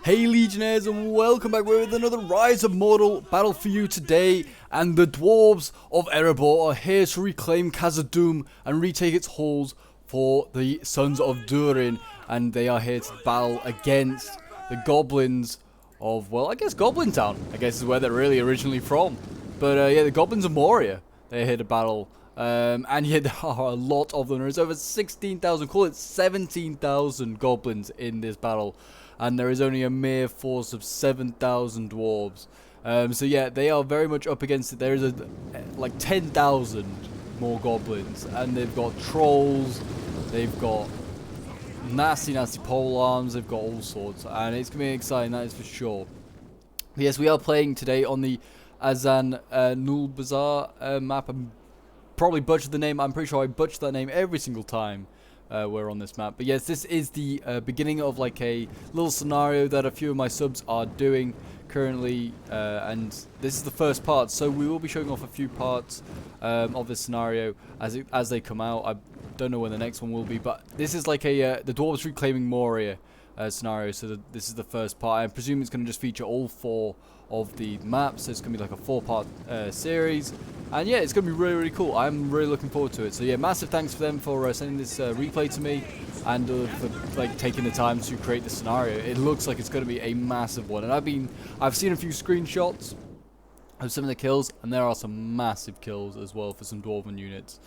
Hey Legionnaires, and welcome back with another Rise of Mordor battle for you today. And the Dwarves of Erebor are here to reclaim Khazad and retake its halls for the Sons of Durin. And they are here to battle against the Goblins of, well, I guess Goblin Town, I guess is where they're really originally from. But yeah, the Goblins of Moria, they're here to battle. And yeah, there are a lot of them. There's over 16,000, call it 17,000 goblins in this battle. And there is only a mere force of 7,000 dwarves. So yeah, they are very much up against it. There is like 10,000 more goblins. And they've got trolls, they've got nasty pole arms, they've got all sorts. And it's going to be exciting, that is for sure. But yes, we are playing today on the Azan Nul Bazaar map. I'm probably butchered the name. I'm pretty sure I butchered that name every single time we're on this map. But yes, this is the beginning of like a little scenario that a few of my subs are doing currently, and this is the first part, so we will be showing off a few parts of this scenario as they come out. I don't know when the next one will be, but this is like a the Dwarves reclaiming Moria scenario, so this is the first part. I presume it's going to just feature all 4 of the maps, so it's going to be like a 4-part series. And yeah, it's going to be really cool. I'm really looking forward to it. So yeah, massive thanks for them for sending this replay to me, and for like taking the time to create the scenario. It looks like it's going to be a massive one, and I've seen a few screenshots of some of the kills, and there are some massive kills as well for some Dwarven units.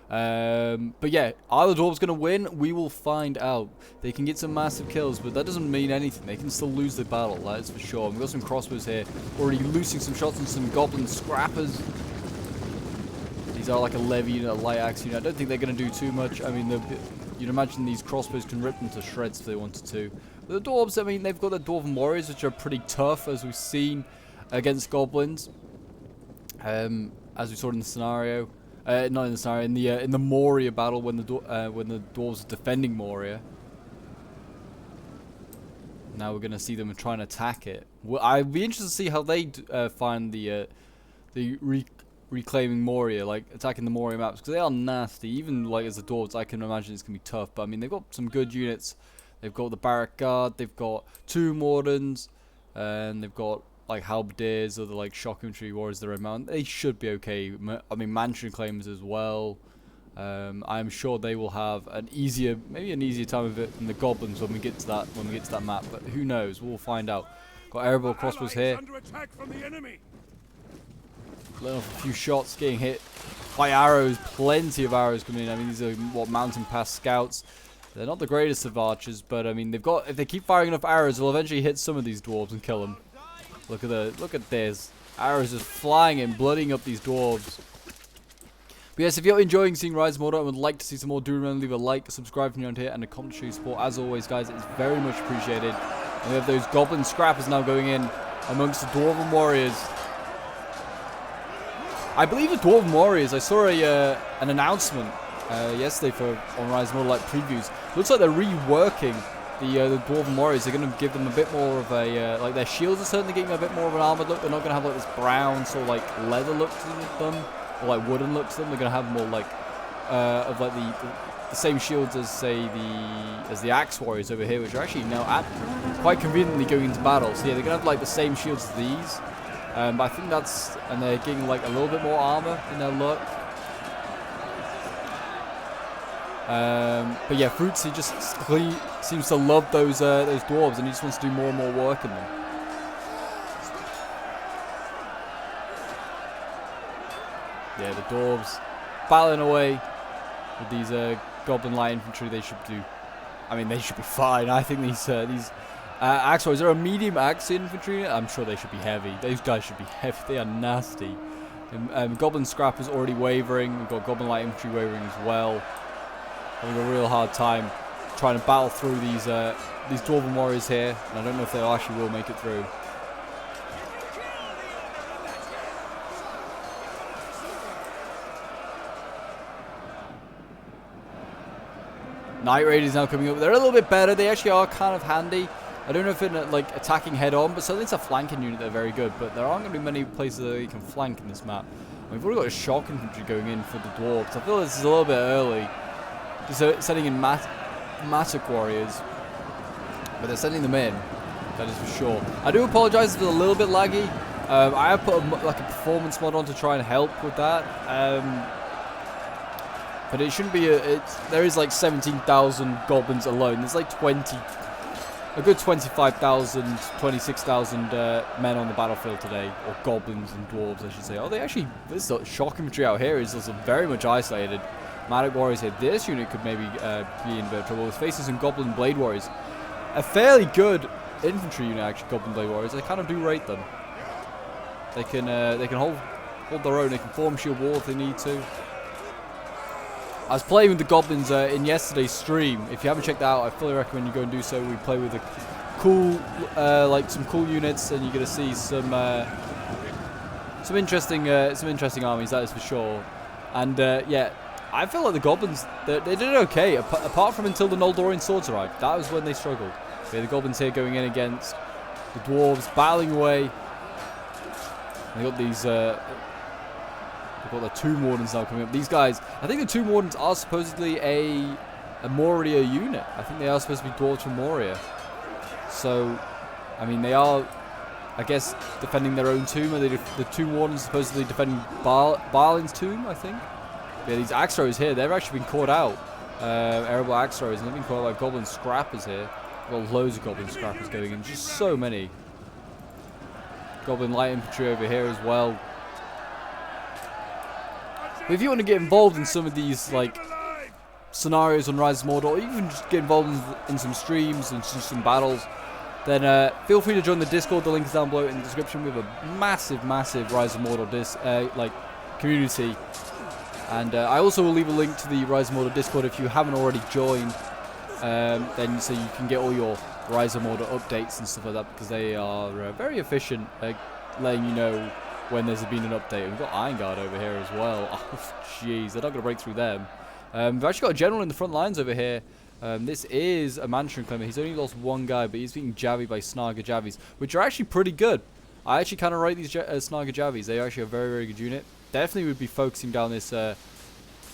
But yeah, are the Dwarves going to win? We will find out. They can get some massive kills, but that doesn't mean anything. They can still lose the battle, that is for sure. We've got some crossbows here, already loosing some shots on some Goblin scrappers. These are like a levy unit, a light axe unit. I don't think they're going to do too much. I mean, you'd imagine these crossbows can rip them to shreds if they wanted to. But the Dwarves, I mean, they've got the Dwarven warriors, which are pretty tough, as we've seen against Goblins. As we saw in the scenario. Not in the scenario, in the Moria battle when the Dwarves are defending Moria. Now we're going to see them try and attack it. Well, I'd be interested to see how they find the reclaiming Moria, like attacking the Moria maps, because they are nasty. Even like as the Dwarves, I can imagine it's going to be tough. But I mean, they've got some good units. They've got the Barrack Guard, they've got 2 Moderns, and they've got like halberdiers or the like shock infantry warriors that are around. They should be okay. I mean, mansion claimers as well. I'm sure they will have maybe an easier time of it than the Goblins when we get to that map. But who knows? We'll find out. Got Erebor crossbows here. Letting off a few shots, getting hit by arrows. Plenty of arrows coming in. I mean, these are mountain pass scouts. They're not the greatest of archers, but I mean, if they keep firing enough arrows, they'll eventually hit some of these dwarves and kill them. Look at this. Arrows just flying and blooding up these dwarves. But yes, if you're enjoying seeing Rise of Mordor and would like to see some more, do remember to leave a like, subscribe if you're around here, and a comment to show your support. As always, guys, it's very much appreciated. And we have those Goblin scrappers now going in amongst the Dwarven warriors. I believe the Dwarven warriors, I saw an announcement yesterday on Rise of Mordor, like previews. Looks like they're reworking the Dwarven warriors. They're going to give them a bit more of a like their shields are certainly getting a bit more of an armored look. They're not going to have like this brown sort of like leather look to them, or like wooden look to them. They're going to have more like of like the same shields as say the axe warriors over here, which are actually now quite conveniently going into battle. So yeah, they're going to have like the same shields as these. But I think and they're getting like a little bit more armor in their look. But yeah, Fruitsy just seems to love those dwarves, and he just wants to do more and more work in them. Yeah, the dwarves battling away with these goblin light infantry. They should be fine. I think these axe warriors are a medium axe infantry. I'm sure they should be heavy. Those guys should be heavy. They are nasty. Goblin scrappers already wavering. We've got goblin light infantry wavering as well. Having a real hard time trying to battle through these Dwarven warriors here, and I don't know if they actually will make it through. Night Raiders now coming up. They're a little bit better. They actually are kind of handy. I don't know if in like attacking head on, but certainly it's a flanking unit. They're very good, but there aren't going to be many places that you can flank in this map. We've already got a shock infantry going in for the dwarves. I feel this is a little bit early. Just sending in Matic warriors, but they're sending them in. That is for sure. I do apologise if it's a little bit laggy. I have put like a performance mod on to try and help with that. But it shouldn't be there is like 17,000 goblins alone. There's like a good 25,000, 26,000 men on the battlefield today, or goblins and dwarves, I should say. Oh, this shock infantry out here is also very much isolated. Magic warriors here. This unit could maybe be in a bit of trouble. It's facing some goblin blade warriors. A fairly good infantry unit, actually. Goblin blade warriors. I kind of do rate them. They can hold their own. They can form shield wall if they need to. I was playing with the goblins in yesterday's stream. If you haven't checked that out, I fully recommend you go and do so. We play with a cool, some cool units, and you're gonna see some interesting armies. That is for sure. And yeah, I feel like the goblins they did okay, apart from until the Noldorian swords arrived. That was when they struggled. Okay, the goblins here going in against the dwarves, battling away. They got these. We've got the Tomb Wardens now coming up. These guys, I think the Tomb Wardens are supposedly a Moria unit. I think they are supposed to be dwarves from Moria. So, I mean, they are, I guess, defending their own tomb. Are they the Tomb Wardens supposedly defending Balin's tomb, I think? Yeah, these axe throwers here, they've actually been caught out. Arable axe throwers, and they've been caught out by goblin scrappers here. We've got loads of goblin scrappers going in. Just so many. Goblin light infantry over here as well. But if you want to get involved in some of these like scenarios on Rise of Mordor, or even just get involved in some streams and some battles, then feel free to join the Discord. The link is down below in the description. We have a massive Rise of Mordor community, and I also will leave a link to the Rise of Mordor Discord if you haven't already joined. Then so you can get all your Rise of Mordor updates and stuff like that, because they are very efficient at letting you know when there's been an update. We've got Iron Guard over here as well. Oh, jeez, they're not going to break through them. We've actually got a general in the front lines over here. This is a Mansion Climber. He's only lost one guy, but he's being javied by Snaga Javies, which are actually pretty good. I actually kind of rate these Snaga Javies. They are actually a very good unit. Definitely would be focusing down this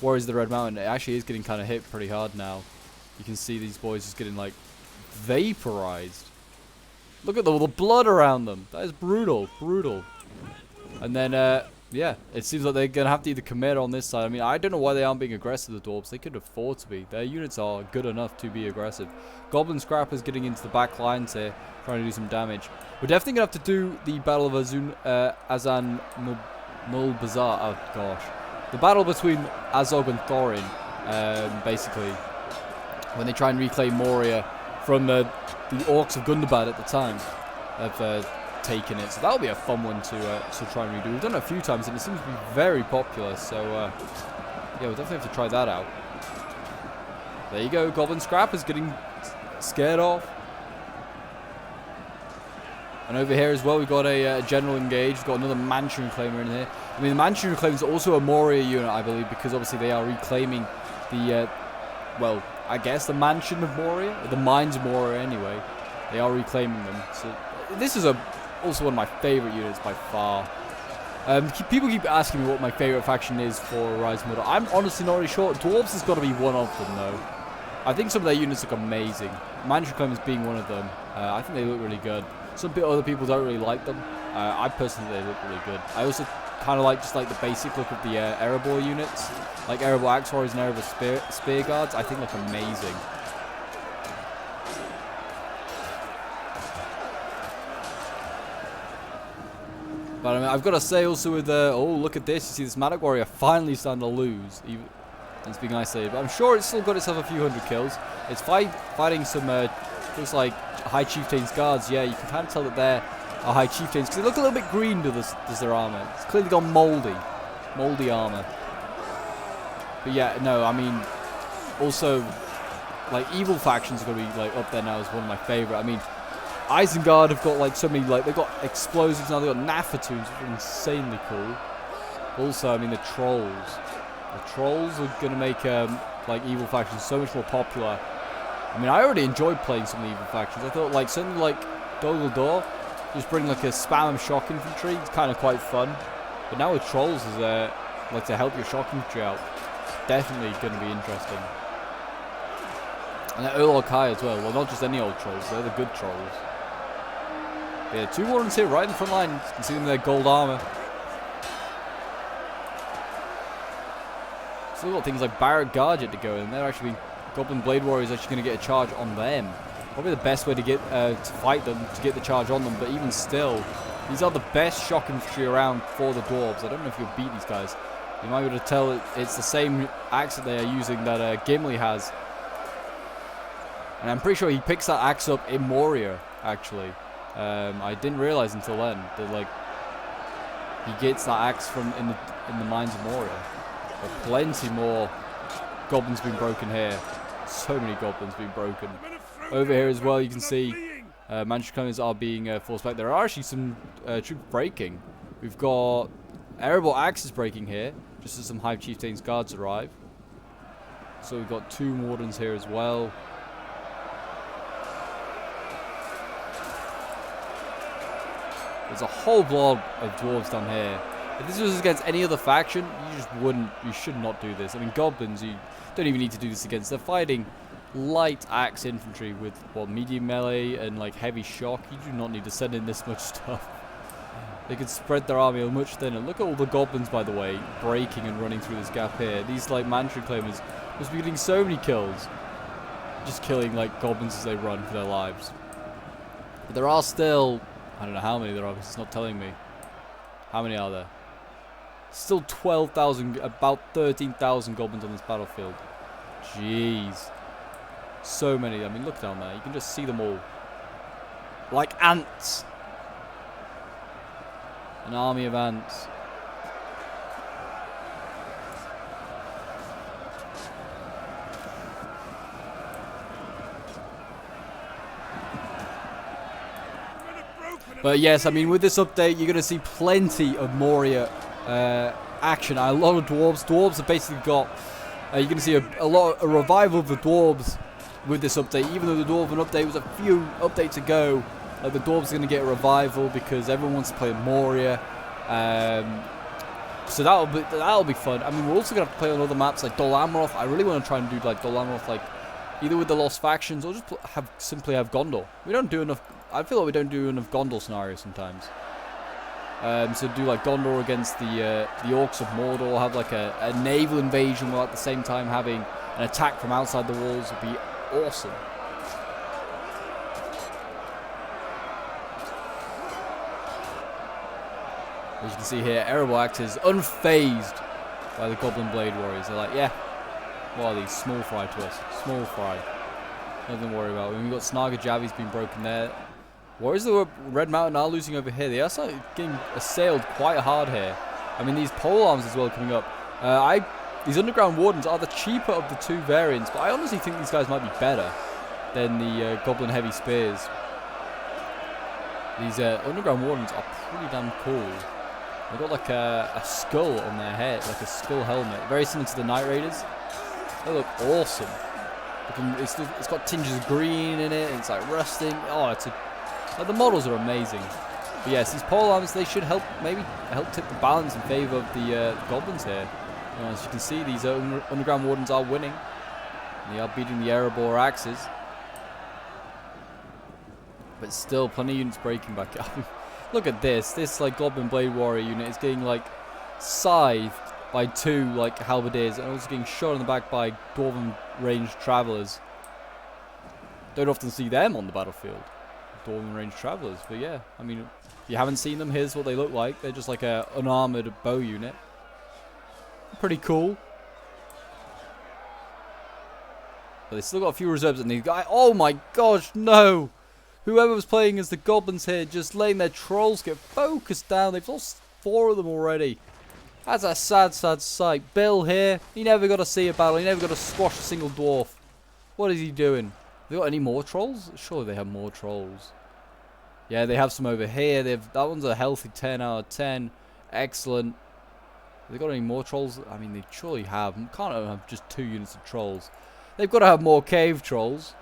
Warriors of the Red Mountain. It actually is getting kind of hit pretty hard now. You can see these boys just getting like vaporized. Look at all the blood around them. That is brutal. And then, yeah, it seems like they're going to have to either commit on this side. I mean, I don't know why they aren't being aggressive, the Dwarves. They could afford to be. Their units are good enough to be aggressive. Goblin Scrappers getting into the back lines here, trying to do some damage. We're definitely going to have to do the Battle of Azan Nul Bazaar. Oh, gosh. The battle between Azog and Thorin, basically, when they try and reclaim Moria from the Orcs of Gundabad at the time of taken it. So that'll be a fun one to try and redo. We've done it a few times and it seems to be very popular, so yeah, we'll definitely have to try that out. There you go, Goblin Scrappers getting scared off. And over here as well, we've got a general engaged. We've got another Mansion Reclaimer in here. I mean, the Mansion Reclaimer is also a Moria unit, I believe, because obviously they are reclaiming the, well, I guess the Mansion of Moria, or the Mines of Moria anyway. They are reclaiming them. So this is also one of my favorite units by far. People keep asking me what my favorite faction is for Rise of Mordor. I'm honestly not really sure. Dwarves has got to be one of them, though. I think some of their units look amazing. Mansion Reclaimers being one of them. I think they look really good. Some other people don't really like them. I personally think they look really good. I also kind of like just like the basic look of the Erebor units, like Erebor Axe Warriors and Erebor Spear Guards. I think look amazing. But I mean, I've got to say also with oh, look at this. You see this Magic Warrior finally starting to lose. It's being isolated. But I'm sure it's still got itself a few hundred kills. It's fighting some, looks like High Chieftain's guards. Yeah, you can kind of tell that they're High Chieftains, because they look a little bit green to their armor. It's clearly gone moldy armor. But yeah, no, I mean, also, like, evil factions are going to be like up there now as one of my favorite. I mean, Isengard have got like so many, like, they've got explosives now, they've got Naffatoons, which are insanely cool. Also, I mean, the Trolls. The Trolls are going to make, like, evil factions so much more popular. I mean, I already enjoyed playing some of the evil factions. I thought, like, something like Doggle Door, just bring, like, a spam of shock infantry. It's kind of quite fun. But now with Trolls, is like, to help your shock infantry out. Definitely going to be interesting. And Urlok High as well. Well, not just any old Trolls, they're the good Trolls. Yeah, 2 Wardens here right in the front line. You can see them in their gold armor. Still got things like Barrack Guard yet to go, and they're actually Goblin Blade Warriors actually going to get a charge on them. Probably the best way to get to fight them, to get the charge on them. But even still, these are the best shock infantry around for the Dwarves. I don't know if you'll beat these guys. You might be able to tell it's the same axe that they are using that Gimli has. And I'm pretty sure he picks that axe up in Moria, actually. I didn't realize until then that like he gets that axe from in the mines of Moria. But plenty more goblins being broken here. So many goblins being broken. Over here as well, you can see Manchester Clemens are being forced back. There are actually some troops breaking. We've got Erebor axes breaking here, just as some Hive Chieftain's guards arrive. So we've got 2 Wardens here as well. There's a whole blob of dwarves down here. If this was against any other faction, you should not do this. I mean, goblins, you don't even need to do this against. They're fighting light axe infantry with, well, medium melee and, like, heavy shock. You do not need to send in this much stuff. They could spread their army much thinner. Look at all the goblins, by the way, breaking and running through this gap here. These, like, Mantra Claimers must be getting so many kills. Just killing, like, goblins as they run for their lives. But there are still, I don't know how many there are, because it's not telling me. How many are there? Still 12,000, about 13,000 goblins on this battlefield. Jeez. So many. I mean, look down there. You can just see them all. Like ants. An army of ants. But yes, I mean, with this update, you're going to see plenty of Moria action. A lot of dwarves. Dwarves have basically got. You're going to see a revival of the dwarves with this update. Even though the Dwarven update was a few updates ago, the dwarves are going to get a revival because everyone wants to play Moria. So that'll be fun. I mean, we're also going to have to play on other maps like Dol Amroth. I really want to try and do like Dol Amroth, like either with the Lost Factions or just simply have Gondor. We don't do enough. I feel like we don't do enough Gondor scenarios sometimes. So do like Gondor against the Orcs of Mordor, have like a naval invasion while at the same time having an attack from outside the walls would be awesome. As you can see here, Erebor axes unfazed by the Goblin Blade Warriors. They're like, yeah, what are these? Small fry to us. Small fry. Nothing to worry about. We've got Snaga Javi's been broken there. Warriors of the Red Mountain are losing over here. They are getting assailed quite hard here. I mean, these pole arms as well coming up. These Underground Wardens are the cheaper of the 2 variants, but I honestly think these guys might be better than the Goblin Heavy Spears. These Underground Wardens are pretty damn cool. They've got like a skull on their head, like a skull helmet. Very similar to the Night Raiders. They look awesome. It's got tinges of green in it, and it's like rusting. Oh, like the models are amazing. But yes, these pole arms, they should maybe help tip the balance in favour of the goblins here. As you can see, these Underground Wardens are winning. They are beating the Erebor axes. But still, plenty of units breaking back up. Look at this. This like Goblin Blade Warrior unit is getting like scythed by 2 like halberdiers and also getting shot in the back by Dwarven ranged travellers. Don't often see them on the battlefield. Dwarven ranged travellers, but yeah, I mean, if you haven't seen them, here's what they look like. They're just like a unarmoured bow unit. Pretty cool. But they still got a few reserves, and these guys. Oh my gosh, no! Whoever was playing as the goblins here, just letting their trolls get focused down. They've lost 4 of them already. That's a sad, sad sight. Bill here, he never got to see a battle. He never got to squash a single dwarf. What is he doing? Have they got any more trolls? Surely they have more trolls. Yeah, they have some over here. That one's a healthy 10 out of 10. Excellent. Have they got any more trolls? I mean, they surely have. Can't have just 2 units of trolls. They've got to have more cave trolls.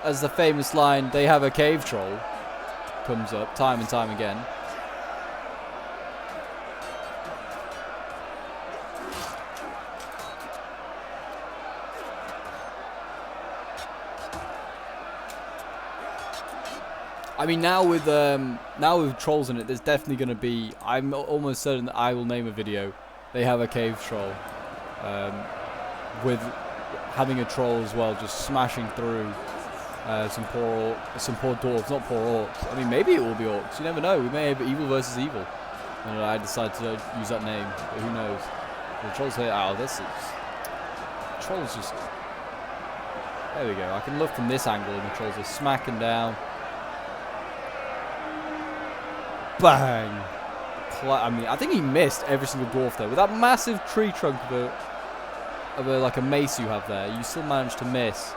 As the famous line, they have a cave troll, comes up time and time again. I mean, now with trolls in it, there's definitely going to be. I'm almost certain that I will name a video. They have a cave troll, with having a troll as well, just smashing through some poor dwarves, not poor orcs. I mean, maybe it will be orcs. You never know. We may have evil versus evil. And I decide to use that name, but who knows? The trolls here. Oh, this is trolls just. There we go. I can look from this angle, and the trolls are smacking down. Bang! I mean, I think he missed every single dwarf there with that massive tree trunk of like a mace you have there. You still managed to miss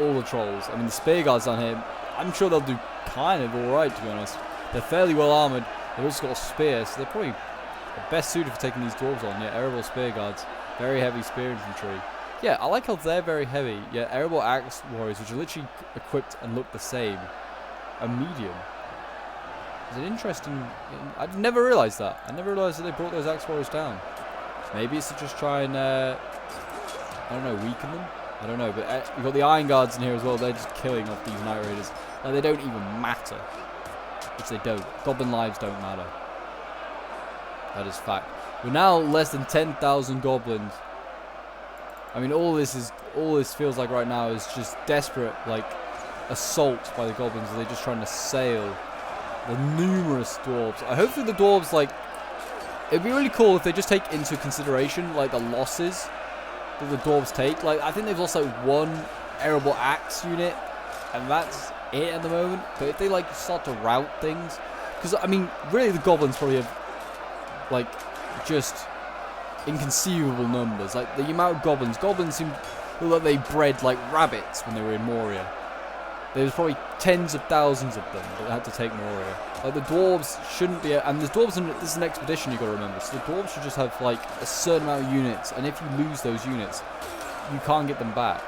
all the trolls. I mean, the spear guards down here, I'm sure they'll do kind of all right, to be honest. They're fairly well armored. They've also got a spear, so they're probably the best suited for taking these dwarves on. Yeah, Erebor spear guards, very heavy spear infantry. Yeah, I like how they're very heavy. Yeah, Erebor axe warriors, which are literally equipped and look the same, are medium. It's an interesting. I've never realised that. I never realised that they brought those axe warriors down. Maybe it's to just try and I don't know, weaken them. I don't know, but you've got the Iron Guards in here as well. They're just killing off these Night Raiders. Like, they don't even matter. Which they don't. Goblin lives don't matter. That is fact. We're now less than 10,000 goblins. I mean, all this feels like right now is just desperate, like, assault by the goblins. They're just trying to sail the numerous dwarves. Hopefully the dwarves, like, it'd be really cool if they just take into consideration, like, the losses that the dwarves take. Like, I think they've lost, like, one Erebor axe unit, and that's it at the moment. But if they, like, start to rout things, because, I mean, really the goblins probably have, like, just inconceivable numbers. Like, the amount of goblins seem like they bred, like, rabbits when they were in Moria. There's probably tens of thousands of them that had to take Moria. Like, the dwarves shouldn't be, and the dwarves, this is an expedition, you got to remember. So the dwarves should just have, like, a certain amount of units, and if you lose those units, you can't get them back.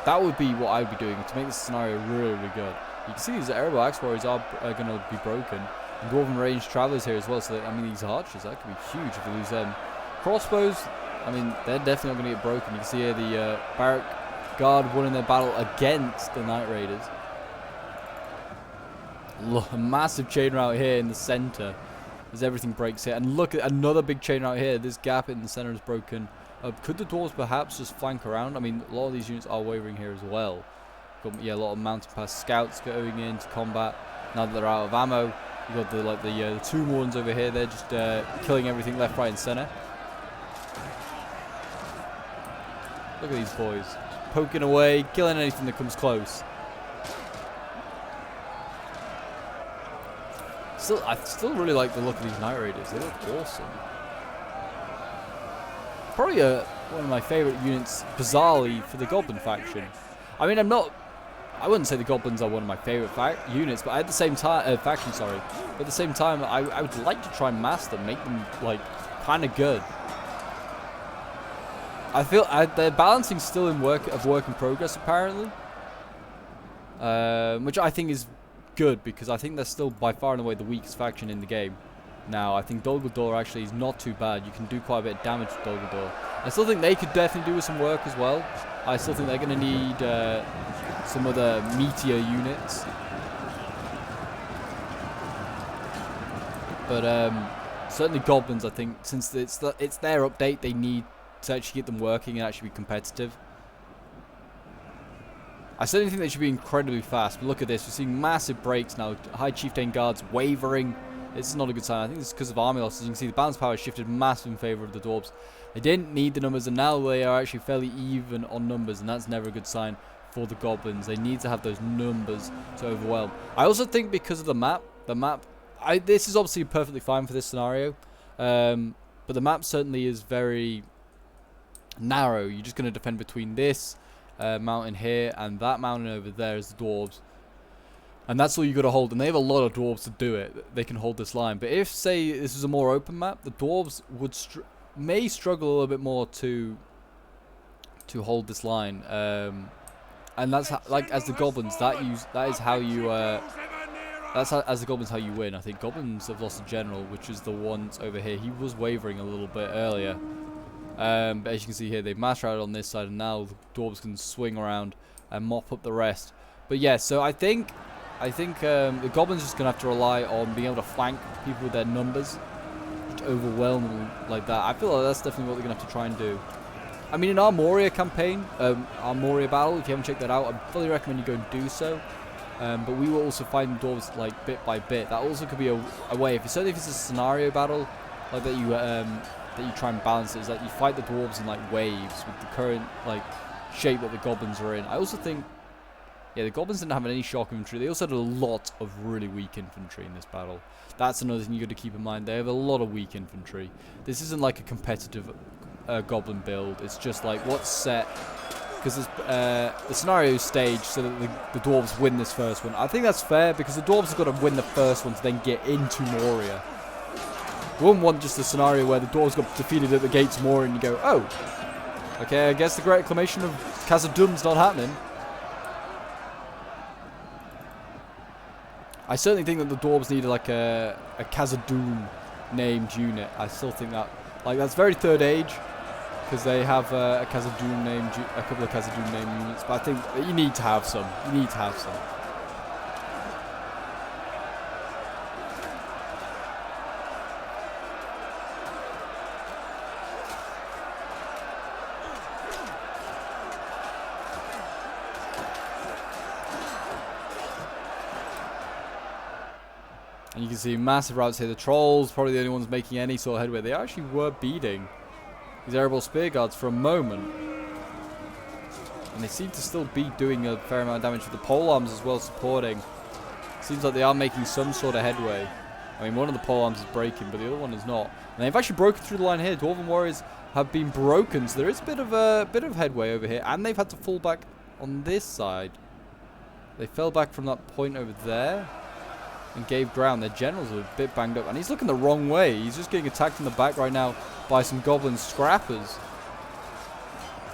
That would be what I would be doing to make this scenario really, really good. You can see these Erebor axe warriors are going to be broken. And Dwarven ranged travelers here as well. So I mean, these archers, that could be huge if you lose them. Crossbows, I mean, they're definitely not going to get broken. You can see here the barrack guard won in their battle against the Night Raiders. Look, a massive chain route here in the center as everything breaks here. And look at another big chain route here. This gap in the center is broken. Could the dwarves perhaps just flank around? I mean, a lot of these units are wavering here as well. Got, yeah, a lot of mountain pass scouts going into combat now that they're out of ammo. You got the tomb ones over here. They're just killing everything left, right, and center. Look at these boys, just poking away, killing anything that comes close. I still really like the look of these Night Raiders. They look awesome. Probably one of my favourite units, bizarrely, for the Goblin faction. I mean, I wouldn't say the Goblins are one of my favourite units, but at the same time, faction, sorry. But at the same time, I would like to try and master them, make them, like, kind of good. I feel they're balancing still in work in progress, apparently. Which I think is good, because I think they're still by far and away the weakest faction in the game. Now, I think Dol Guldur actually is not too bad. You can do quite a bit of damage with Dol Guldur. I still think they could definitely do with some work as well. I still think they're going to need some other meteor units. But certainly Goblins, I think, since it's their update, they need to actually get them working and actually be competitive. I certainly think they should be incredibly fast. But look at this. We're seeing massive breaks now. High Chieftain Guards wavering. It's not a good sign. I think this is because of army losses. You can see the balance power shifted massive in favour of the Dwarves. They didn't need the numbers, and now they are actually fairly even on numbers, and that's never a good sign for the Goblins. They need to have those numbers to overwhelm. I also think because of the map, this is obviously perfectly fine for this scenario, but the map certainly is very narrow. You're just going to defend between this mountain here and that mountain over there as the Dwarves. And that's all you got to hold, and they have a lot of dwarves to do it. They can hold this line. But if, say, this is a more open map, the dwarves would may struggle a little bit more to hold this line. And that's how, like, as the goblins, as the goblins how you win. I think goblins have lost a general, which is the ones over here. He was wavering a little bit earlier. But as you can see here, they've massed out on this side, and now the dwarves can swing around and mop up the rest. But yeah, so I think I think the Goblins are just going to have to rely on being able to flank people with their numbers. Just overwhelm them like that. I feel like that's definitely what they're going to have to try and do. I mean, in our Moria campaign, our Moria battle, if you haven't checked that out, I fully recommend you go and do so. But we will also find the Dwarves like bit by bit. That also could be a way. Certainly if it's a scenario battle like that, you try and balance it. Is that you fight the Dwarves in like waves with the current like shape that the Goblins are in. I also think, yeah, the Goblins didn't have any shock infantry. They also had a lot of really weak infantry in this battle. That's another thing you got to keep in mind. They have a lot of weak infantry. This isn't like a competitive Goblin build. It's just like what's set, because the scenario is staged so that the Dwarves win this first one. I think that's fair because the Dwarves have got to win the first one to then get into Moria. We wouldn't want just a scenario where the Dwarves got defeated at the gates of Moria and you go, oh, okay, I guess the great acclamation of Khazad not happening. I certainly think that the Dwarves need like a Khazad named unit. I still think that, like, that's very third age. Because they have a Khazad named, a couple of Khazad named units, but I think that you need to have some. You need to have some. And you can see massive routes here. The Trolls, probably the only ones making any sort of headway. They actually were beating these airable spear guards for a moment. And they seem to still be doing a fair amount of damage with the pole arms as well, supporting. Seems like they are making some sort of headway. I mean, one of the pole arms is breaking, but the other one is not. And they've actually broken through the line here. Dwarven warriors have been broken, so there is a bit of headway over here. And they've had to fall back on this side. They fell back from that point over there and gave ground. Their generals are a bit banged up, and he's looking the wrong way. He's just getting attacked in the back right now by some Goblin scrappers.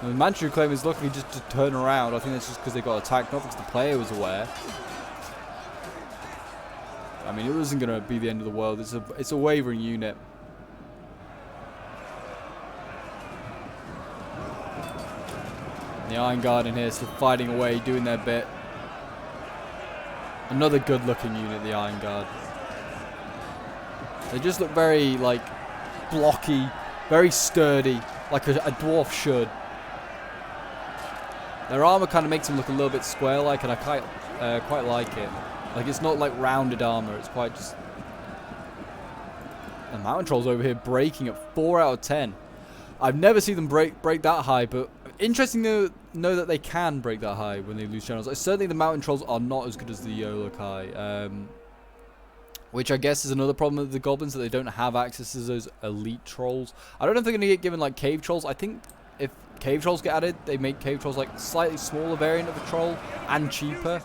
And the Manchu claim is luckily just to turn around. I think that's just because they got attacked, not because the player was aware. I mean, it isn't going to be the end of the world. It's a wavering unit. And the Iron Guard in here still fighting away, doing their bit. Another good-looking unit, the Iron Guard. They just look very, like, blocky, very sturdy, like a dwarf should. Their armor kind of makes them look a little bit square-like, and I quite like it. Like, it's not like rounded armor, it's quite just... The Mountain Trolls over here breaking at 4 out of 10. I've never seen them break that high, but interesting to know that they can break that high when they lose generals. Certainly the Mountain Trolls are not as good as the Yolokai, which I guess is another problem with the Goblins, that they don't have access to those elite trolls. I don't know if they're going to get given like Cave Trolls. I think if Cave Trolls get added, they make Cave Trolls like a slightly smaller variant of a troll and cheaper,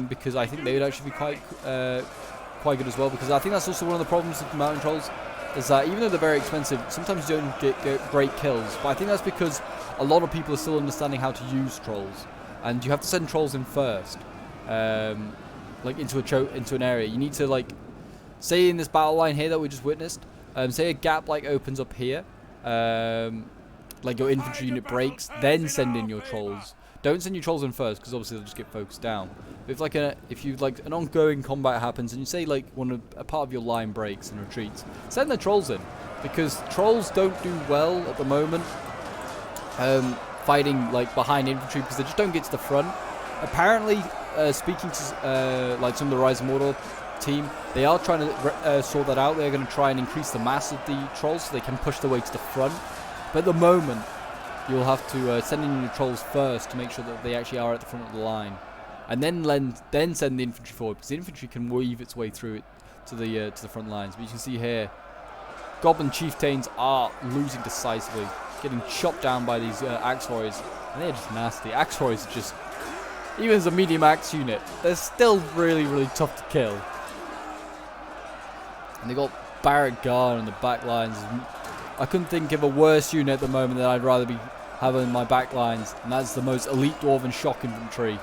because I think they would actually be quite good as well, because I think that's also one of the problems with the Mountain Trolls, is that even though they're very expensive, sometimes you don't get great kills. But I think that's because a lot of people are still understanding how to use trolls, and you have to send trolls in first, like into an area. You need to, like, say in this battle line here that we just witnessed, say a gap like opens up here, like your infantry unit breaks, then send in your trolls. Don't send your trolls in first, because obviously they'll just get focused down. But if an ongoing combat happens, and you say like a part of your line breaks and retreats, send the trolls in, because trolls don't do well at the moment fighting like behind infantry, because they just don't get to the front. Apparently, speaking to like some of the Rise of Mordor team, they are trying to sort that out. They're going to try and increase the mass of the trolls so they can push their way to the front. But at the moment, you'll have to send in your trolls first to make sure that they actually are at the front of the line, and then send the infantry forward, because the infantry can weave its way through it to the front lines. But you can see here, Goblin chieftains are losing decisively, getting chopped down by these axe warriors, and they're just nasty. Axe warriors are just, even as a medium axe unit, they're still really, really tough to kill. And they got Barrack Guard on the back lines. I couldn't think of a worse unit at the moment that I'd rather be having in my back lines, and that's the most elite Dwarven shock infantry.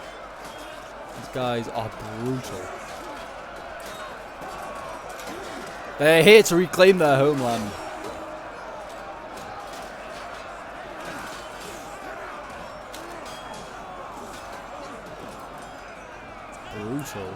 These guys are brutal. They're here to reclaim their homeland. Brutal.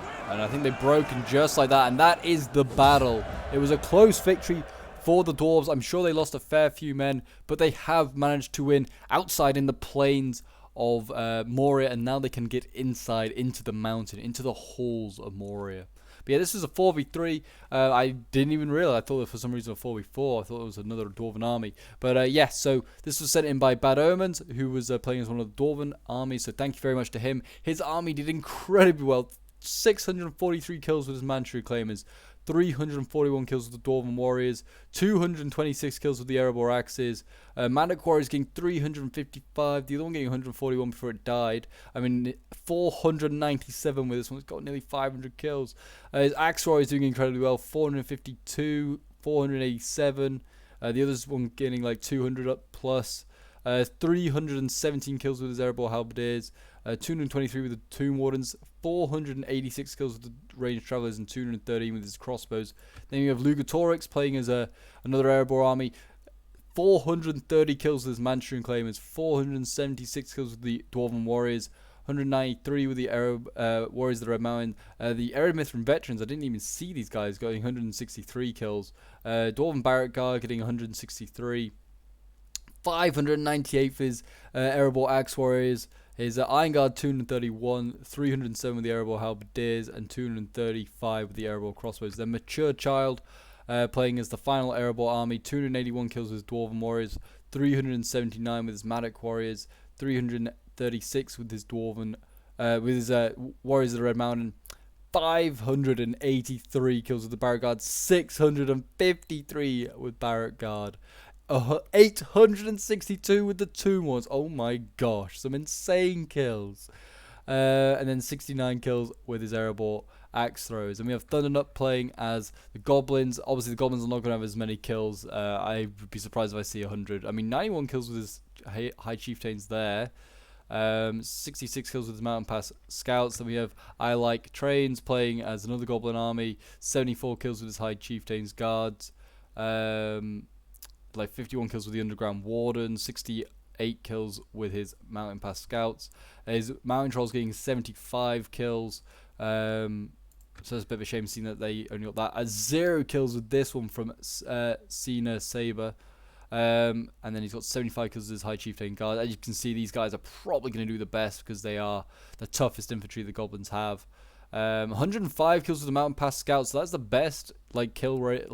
think they broke, and just like that, and that is the battle. It was a close victory for the Dwarves. I'm sure they lost a fair few men, but they have managed to win outside in the plains of Moria, and now they can get inside into the mountain, into the halls of Moria. But yeah, this is a 4v3. I didn't even realize. I thought it for some reason a 4v4. I thought it was another Dwarven army. But yes, so this was sent in by Bad Omens, who was playing as one of the Dwarven armies. So thank you very much to him. His army did incredibly well. 643 kills with his Manchu Claimers. 341 kills with the Dwarven Warriors, 226 kills with the Erebor Axes, Manic Warriors getting 355, the other one getting 141 before it died. I mean, 497 with this one. It's got nearly 500 kills. His Axe Warrior is doing incredibly well, 452, 487. The other's one getting like 200 up plus. 317 kills with his Erebor Halberdiers, 223 with the Tomb Wardens, 486 kills with the Ranged Travellers, and 213 with his crossbows. Then you have Lugatorix playing as another Erebor army, 430 kills with his Manchurian Claimers, 476 kills with the Dwarven Warriors, 193 with the Arab Warriors of the Red Mountain. The Eredmithran Veterans, I didn't even see these guys getting 163 kills. Dwarven Barrack Guard getting 163. 598 for his Erebor Axe Warriors. His Iron Guard 231, 307 with the Erebor Halberdiers, and 235 with the Erebor Crossbows. Then Mature Child playing as the final Erebor army, 281 kills with his Dwarven Warriors, 379 with his Magic Warriors, 336 with his Dwarven, Warriors of the Red Mountain, 583 kills with the Barrack Guard, 653 with Barrack Guard. 862 with the Tomb Wardens. Oh my gosh, some insane kills. And then 69 kills with his Erebor Axe Throwers. And we have Thundernut playing as the Goblins. Obviously, the Goblins are not going to have as many kills. I would be surprised if I see 100. I mean, 91 kills with his High Chieftains there. 66 kills with his Mountain Pass Scouts. Then we have I Like Trains playing as another Goblin army. 74 kills with his High Chieftains Guards. Like 51 kills with the Underground Warden, 68 kills with his Mountain Pass Scouts. His Mountain Trolls getting 75 kills. So it's a bit of a shame seeing that they only got that. 0 kills with this one from Cena Saber. And then he's got 75 kills with his High Chieftain Guard. As you can see, these guys are probably going to do the best because they are the toughest infantry the Goblins have. 105 kills with the Mountain Pass Scouts. So that's the best kill rate,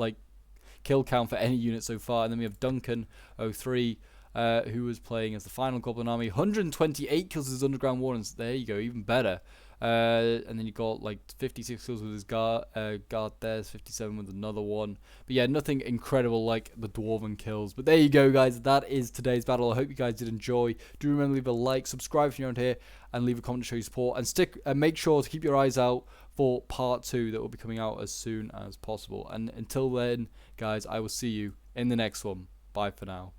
kill count for any unit so far. And then we have Duncan 03, who was playing as the final Goblin army. 128 kills with his Underground Wardens. There you go, even better. And then you got like 56 kills with his guard there, 57 with another one. But yeah, nothing incredible like the Dwarven kills. But there you go, guys. That is today's battle. I hope you guys did enjoy. Do remember to leave a like, subscribe if you're not here, and leave a comment to show your support. And make sure to keep your eyes out for part 2 that will be coming out as soon as possible. And until then, guys, I will see you in the next one. Bye for now.